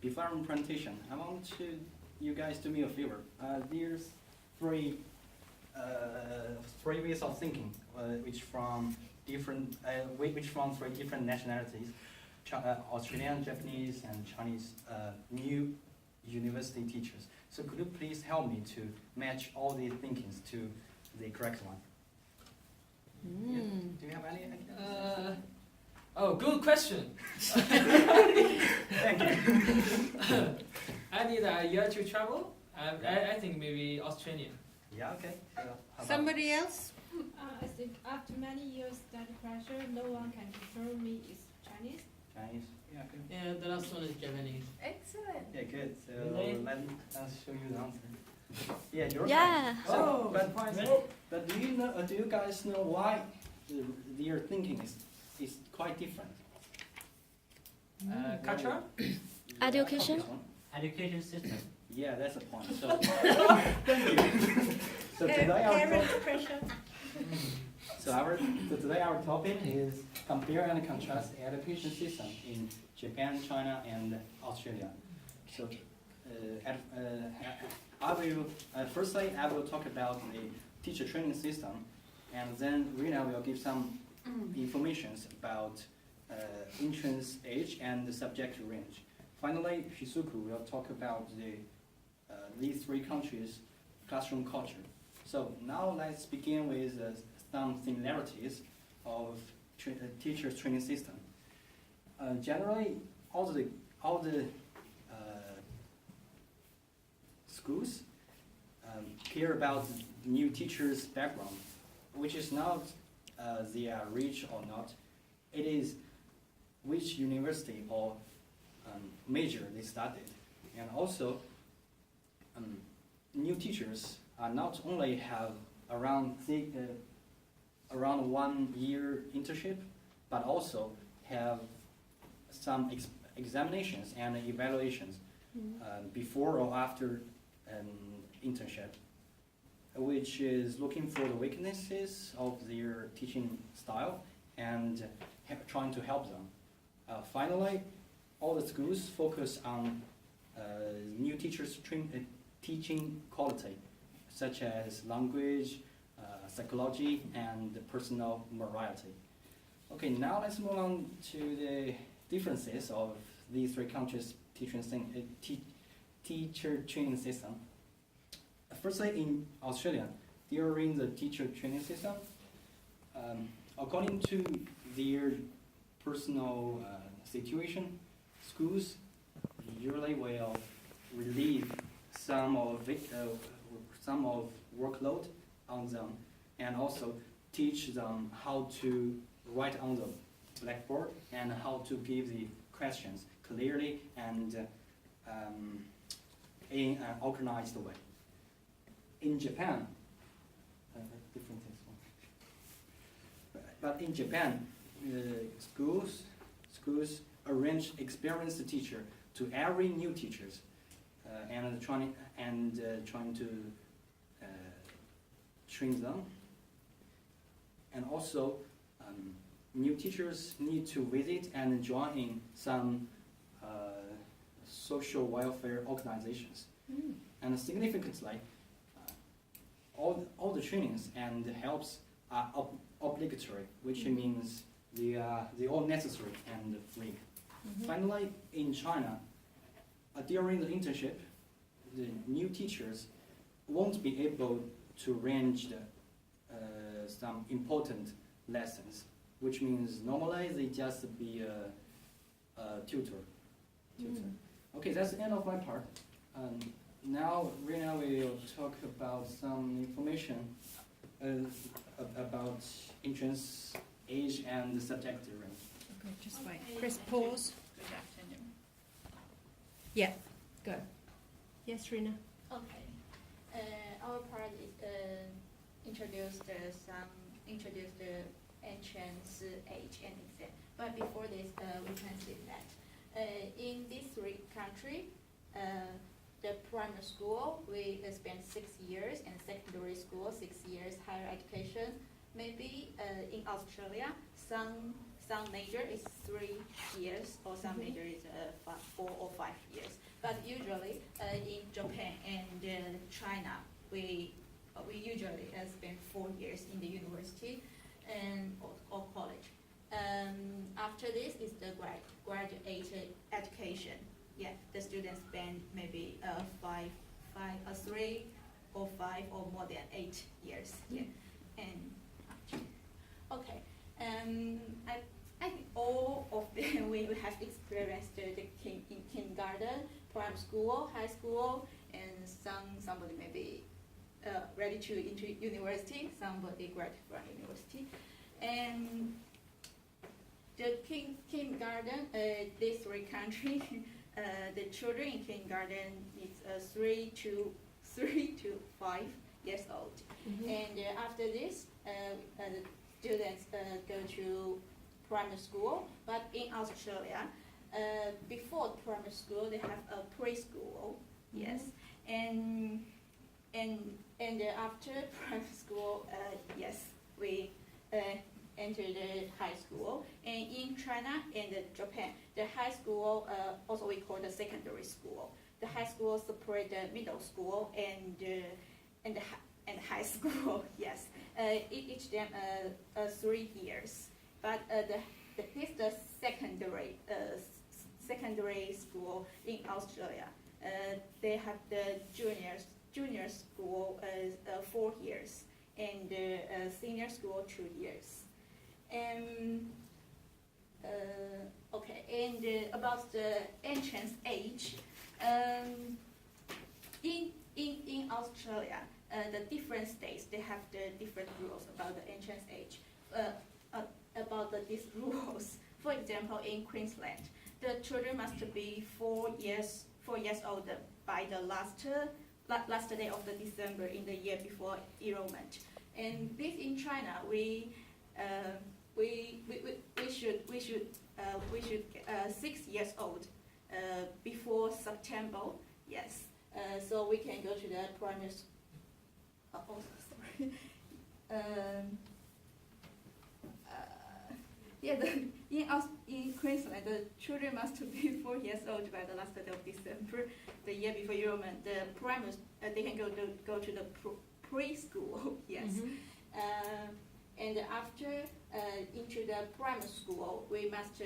before our presentation, I want to you guys do me a favor. There's three ways of thinking, which from three different nationalities: Australian, Japanese, and Chinese new university teachers. So could you please help me to match all these thinkings to the correct one? Yeah. Do you have any ideas? Good question. Thank you. I need a year to travel. I think maybe Australia. Yeah, okay. How about- Somebody else? I think after many years study pressure, no one can deter me is Chinese. Chinese? Yeah, good. Yeah, the last one is Japanese. Excellent. Yeah, good. So Really? let us show you the answer. Yeah, you're Yeah. right. So, but do you guys know why their thinking is quite different? Culture? Education? This one. Education system. Yeah, that's the point. So, thank you. So today Parent pressure. today our topic is compare and contrast education system in Japan, China, and Australia. So, firstly I will talk about the teacher training system, and then Rena will give some information about entrance age and the subject range. Finally, Shizuku will talk about these three countries' classroom culture. So now let's begin with some similarities of teachers' training system. Generally, all the schools care about new teachers' background, which is not they are rich or not. It is which university or major they studied, and also new teachers not only have around 1 year internship, but also have some examinations and evaluations before or after internship, which is looking for the weaknesses of their teaching style and trying to help them. Finally, all the schools focus on new teachers' teaching quality, such as language, psychology, and personal morality. Okay, now let's move on to the differences of these three countries' teacher training system. Firstly, in Australia, during the teacher training system, according to their personal situation, schools usually will relieve some of workload on them, and also teach them how to write on the blackboard and how to give the questions clearly and in an organized way. In Japan, different this one. But in Japan, schools arrange experienced teacher to every new teachers, and trying to train them. And also, new teachers need to visit and join in some social welfare organizations. And significantly, all the trainings and helps are obligatory, which means they are all necessary and free. Finally, in China, during the internship, the new teachers won't be able to arrange some important lessons, which means normally they just be a tutor. Okay, that's the end of my part. Now Rena will talk about some information about entrance age and subject range. Okay, just wait. Okay. Press pause. Good afternoon. Yeah, go. Yes, Rina. Okay. Our part is introduce the entrance age and exam. But before this, we can see that in these three countries, the primary school we spend 6 years, and secondary school 6 years, higher education. Maybe in Australia, some some major is 3 years, or some major is 4 or 5 years. But usually in Japan and China, we usually spend 4 years in the university and or college. After this is the graduate education. Yeah, the students spend maybe 3 or 5 or more than 8 years. Yeah, and okay. I think all of them we have experienced in kindergarten, primary school, high school, and somebody maybe ready to into university, somebody graduate from university, and the kindergarten. These 3 countries, the children in kindergarten is 3 to 5 years old, and after this, the students go to primary school. But in Australia, before primary school, they have a preschool. Yes, and after primary school, yes, we enter the high school. And in China and Japan, the high school also we call the secondary school. The high school separate the middle school and high school. Yes, each them 3 years. But this the secondary school in Australia. They have the junior school 4 years, and senior school 2 years. And okay, and about the entrance age, in Australia, the different states they have the different rules about the entrance age. About these rules, for example, in Queensland, the children must be 4 years old by the last day of the December in the year before enrollment. And this in China, we should 6 years old before September. Yes, so we can go to the primary. Oh, sorry. Yeah, in Queensland, the children must be 4 years old by the last day of December, the year before enrollment. The primary, they can go to the preschool. Yes, and after into the primary school, we must